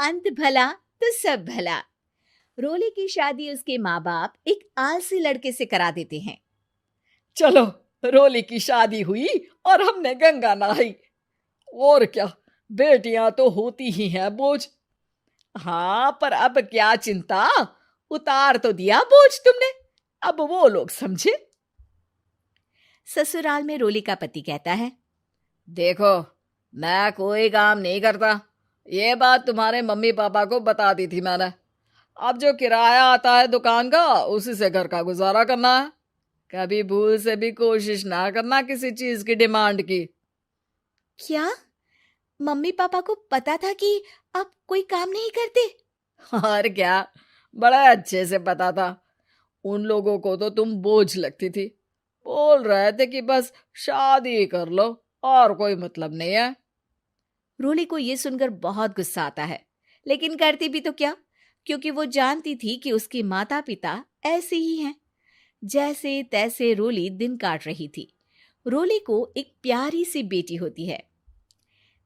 अंत भला तो सब भला। रोली की शादी उसके माँ बाप एक आलसी लड़के से करा देते हैं। चलो, रोली की शादी हुई और हमने गंगा नहाई। और क्या, बेटियां तो होती ही हैं बोझ। हाँ, पर अब क्या चिंता, उतार तो दिया बोझ तुमने, अब वो लोग समझे। ससुराल में रोली का पति कहता है, देखो, मैं कोई काम नहीं करता, ये बात तुम्हारे मम्मी पापा को बता दी थी मैंने। अब जो किराया आता है दुकान का, उसी से घर का गुजारा करना है। कभी भूल से भी कोशिश ना करना किसी चीज की डिमांड की। क्या मम्मी पापा को पता था कि आप कोई काम नहीं करते? और क्या, बड़ा अच्छे से पता था। उन लोगों को तो तुम बोझ लगती थी, बोल रहे थे कि बस शादी कर लो और कोई मतलब नहीं है। रोली को यह सुनकर बहुत गुस्सा आता है, लेकिन करती भी तो क्या, क्योंकि वो जानती थी कि उसके माता पिता ऐसे ही हैं। जैसे तैसे रोली दिन काट रही थी। रोली को एक प्यारी सी बेटी होती है।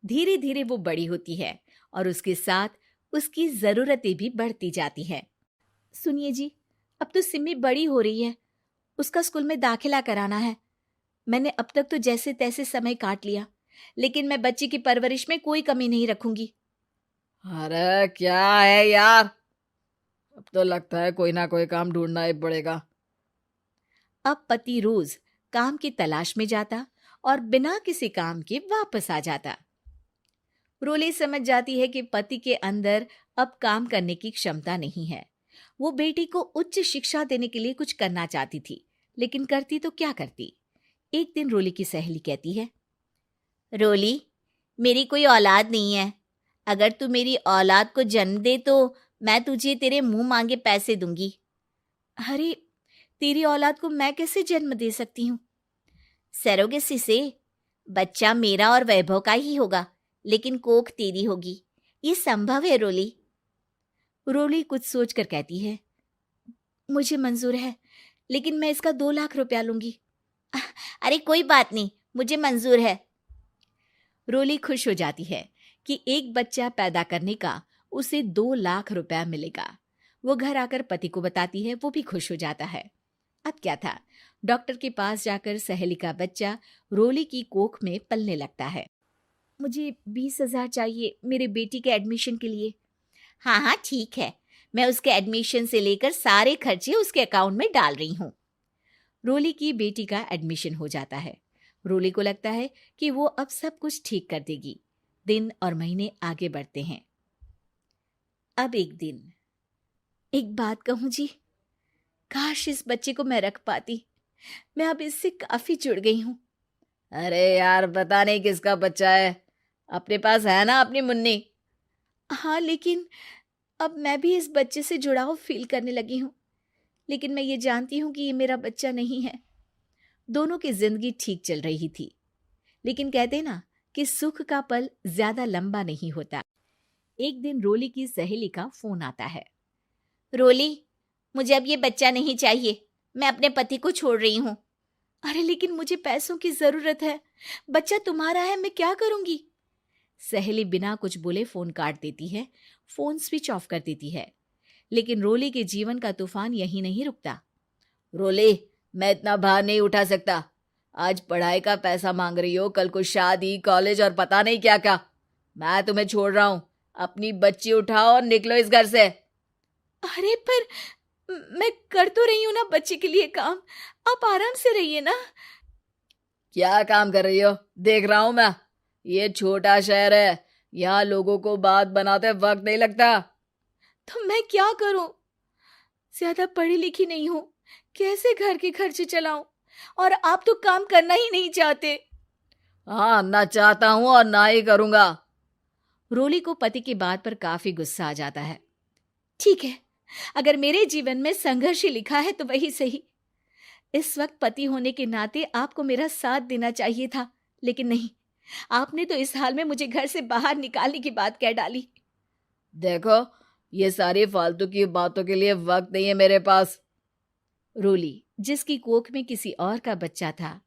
धीरे धीरे वो बड़ी होती है और उसके साथ उसकी जरूरतें भी बढ़ती जाती हैं। सुनिए जी, अब तो सिमी बड़ी हो रही है, उसका स्कूल में दाखिला कराना है। मैंने अब तक तो जैसे तैसे समय काट लिया, लेकिन मैं बच्ची की परवरिश में कोई कमी नहीं रखूंगी। अरे क्या है यार, अब तो लगता है कोई ना कोई काम ढूंढना ही पड़ेगा। अब पति रोज काम की तलाश में जाता और बिना किसी काम के वापस आ जाता। रोली समझ जाती है कि पति के अंदर अब काम करने की क्षमता नहीं है। वो बेटी को उच्च शिक्षा देने के लिए कुछ करना चाहती थी, लेकिन करती तो क्या करती। एक दिन रोली की सहेली कहती है, रोली, मेरी कोई औलाद नहीं है। अगर तू मेरी औलाद को जन्म दे तो मैं तुझे तेरे मुंह मांगे पैसे दूंगी। अरे, तेरी औलाद को मैं कैसे जन्म दे सकती हूँ? सरोगेसी से। बच्चा मेरा और वैभव का ही होगा, लेकिन कोख तेरी होगी। ये संभव है रोली। रोली कुछ सोचकर कहती है, मुझे मंजूर है, लेकिन मैं इसका 2 लाख रुपया लूंगी। अरे कोई बात नहीं, मुझे मंजूर है। रोली खुश हो जाती है कि एक बच्चा पैदा करने का उसे 2 लाख रुपया मिलेगा। वो घर आकर पति को बताती है, वो भी खुश हो जाता है। अब क्या था, डॉक्टर के पास जाकर सहेली का बच्चा रोली की कोख में पलने लगता है। मुझे 20,000 चाहिए मेरे बेटी के एडमिशन के लिए। हाँ हाँ ठीक है, मैं उसके एडमिशन से लेकर सारे खर्चे उसके अकाउंट में डाल रही हूँ। रोली की बेटी का एडमिशन हो जाता है। रोली को लगता है कि वो अब सब कुछ ठीक कर देगी। दिन और महीने आगे बढ़ते हैं। अब एक दिन, एक बात कहूँ जी, काश इस बच्चे को मैं रख पाती। मैं अब इससे काफी जुड़ गई हूँ। अरे यार, पता नहीं किसका बच्चा है, अपने पास है ना अपनी मुन्नी। हाँ, लेकिन अब मैं भी इस बच्चे से जुड़ाव फील करने लगी हूँ। लेकिन मैं ये जानती हूँ कि ये मेरा बच्चा नहीं है। दोनों की जिंदगी ठीक चल रही थी, लेकिन कहते ना कि सुख का पल ज्यादा लंबा नहीं होता। एक दिन रोली की सहेली का फोन आता है। रोली, मुझे अब ये बच्चा नहीं चाहिए, मैं अपने पति को छोड़ रही हूँ। अरे लेकिन मुझे पैसों की जरूरत है, बच्चा तुम्हारा है, मैं क्या करूंगी? सहेली बिना कुछ बोले फोन काट देती है, फोन स्विच ऑफ कर देती है। लेकिन रोली के जीवन का तूफान यहीं नहीं रुकता। रोली, मैं इतना भार नहीं उठा सकता। आज पढ़ाई का पैसा मांग रही हो, कल को शादी, कॉलेज और पता नहीं क्या क्या। मैं तुम्हें छोड़ रहा हूँ, अपनी बच्ची उठाओ और निकलो इस घर से। अरे पर मैं कर तो रही हूं ना बच्चे के लिए काम, आप आराम से रहिए ना। क्या काम कर रही हो, देख रहा हूं मैं। ये छोटा शहर है, यहाँ लोगों को बात बनाते वक्त नहीं लगता। तो मैं क्या करूं? ज्यादा पढ़ी लिखी नहीं हूं, कैसे घर के खर्चे चलाऊं? और आप तो काम करना ही नहीं चाहते। हाँ, ना चाहता हूं और ना ही करूंगा। रोली को पति की बात पर काफी गुस्सा आ जाता है। ठीक है, अगर मेरे जीवन में संघर्ष ही लिखा है तो वही सही। इस वक्त पति होने के नाते आपको मेरा साथ देना चाहिए था, लेकिन नहीं, आपने तो इस हाल में मुझे घर से बाहर निकालने की बात कह डाली। देखो, ये सारी फालतू की बातों के लिए वक्त नहीं है मेरे पास। रोली, जिसकी कोख में किसी और का बच्चा था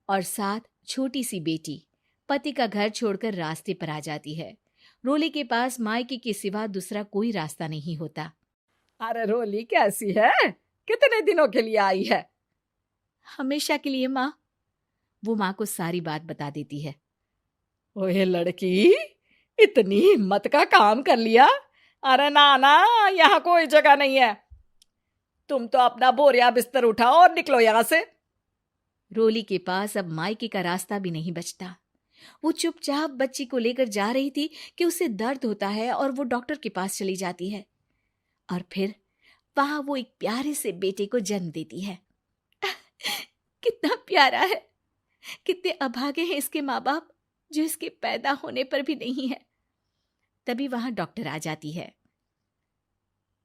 और साथ छोटी सी बेटी, पति का घर छोड़कर रास्ते पर आ जाती है। रोली के पास मायके के सिवा दूसरा कोई रास्ता नहीं होता। अरे रोली कैसी है? कितने दिनों के लिए आई है? हमेशा के लिए माँ। वो माँ को सारी बात बता देती है। ओए लड़की, इतनी हिम्मत का काम कर लिया। अरे ना ना, यहाँ कोई जगह नहीं है। तुम तो अपना बोरिया बिस्तर उठाओ और निकलो यहाँ से। रोली के पास अब मायके का रास्ता भी नहीं बचता। वो चुपचाप बच्ची को लेकर जा रही थी कि उसे दर्द होता है और वो डॉक्टर के पास चली जाती है और फिर वहां वो एक प्यारे से बेटे को जन्म देती है। कितना प्यारा है, कितने अभागे हैं इसके माँ बाप जो इसके पैदा होने पर भी नहीं है। तभी वहां डॉक्टर आ जाती है।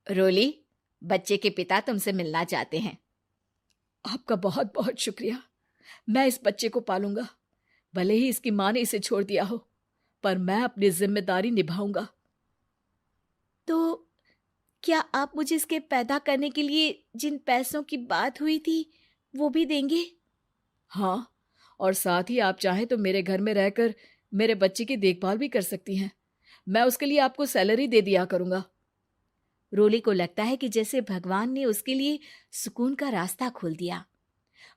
रोली, बच्चे के पिता तुमसे मिलना चाहते हैं। आपका बहुत बहुत शुक्रिया। मैं इस बच्चे को पालूंगा, भले ही इसकी माँ ने इसे छोड़ दिया हो, पर मैं अपनी जिम्मेदारी निभाऊंगा। तो क्या आप मुझे इसके पैदा करने के लिए जिन पैसों की बात हुई थी वो भी देंगे? हाँ, और साथ ही आप चाहें तो मेरे घर में रहकर मेरे बच्चे की देखभाल भी कर सकती हैं। मैं उसके लिए आपको सैलरी दे दिया करूंगा। रोली को लगता है कि जैसे भगवान ने उसके लिए सुकून का रास्ता खोल दिया।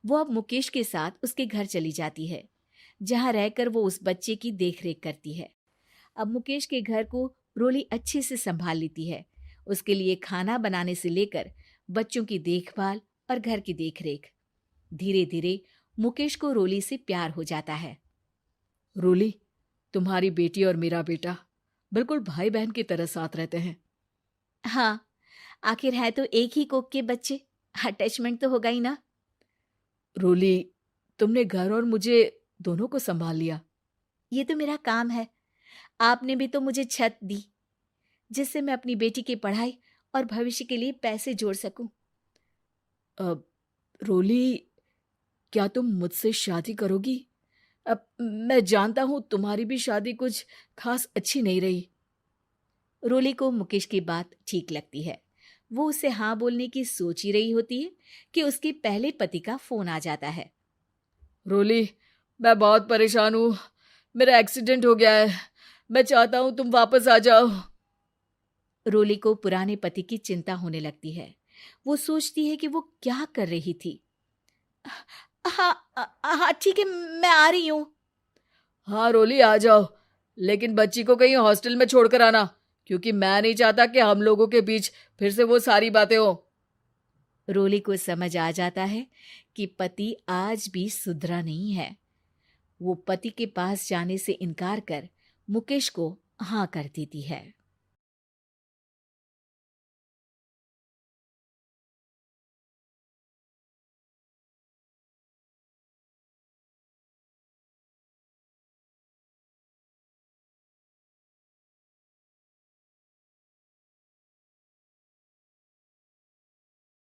वो अब मुकेश के साथ उसके घर चली जाती है, जहां रहकर वो उस बच्चे की देखरेख करती है। अब मुकेश के घर को रोली अच्छे से संभाल लेती है। उसके लिए खाना बनाने से लेकर बच्चों की देखभाल और घर की देखरेख। धीरे धीरे मुकेश को रोली से प्यार हो जाता है। रोली, तुम्हारी बेटी और मेरा बेटा बिल्कुल भाई बहन की तरह साथ रहते हैं। हाँ, आखिर है तो एक ही कोख के बच्चे, अटैचमेंट तो होगा ही ना। रोली, तुमने घर और मुझे दोनों को संभाल लिया। ये तो मेरा काम है। आपने भी तो मुझे छत दी जिससे मैं अपनी बेटी की पढ़ाई और भविष्य के लिए पैसे जोड़ सकूं। अब रोली, क्या तुम मुझसे शादी करोगी? अब मैं जानता हूं तुम्हारी भी शादी कुछ खास अच्छी नहीं रही। रोली को मुकेश की बात ठीक लगती है। वो उसे हाँ बोलने की सोच ही रही होती है कि उसके पहले पति का फोन आ जाता है। रोली, मैं बहुत परेशान हूं। मेरा एक्सीडेंट हो गया है। मैं चाहता हूं तुम वापस आ जाओ। रोली को पुराने पति की चिंता होने लगती है। वो सोचती है कि वो क्या कर रही थी। हाँ हाँ ठीक है, मैं आ रही हूँ। हाँ रोली, आ जाओ, लेकिन बच्ची को कहीं हॉस्टल में छोड़कर आना, क्योंकि मैं नहीं चाहता कि हम लोगों के बीच फिर से वो सारी बातें हो। रोली को समझ आ जाता है कि पति आज भी सुधरा नहीं है। वो पति के पास जाने से इनकार कर मुकेश को हाँ कर देती है।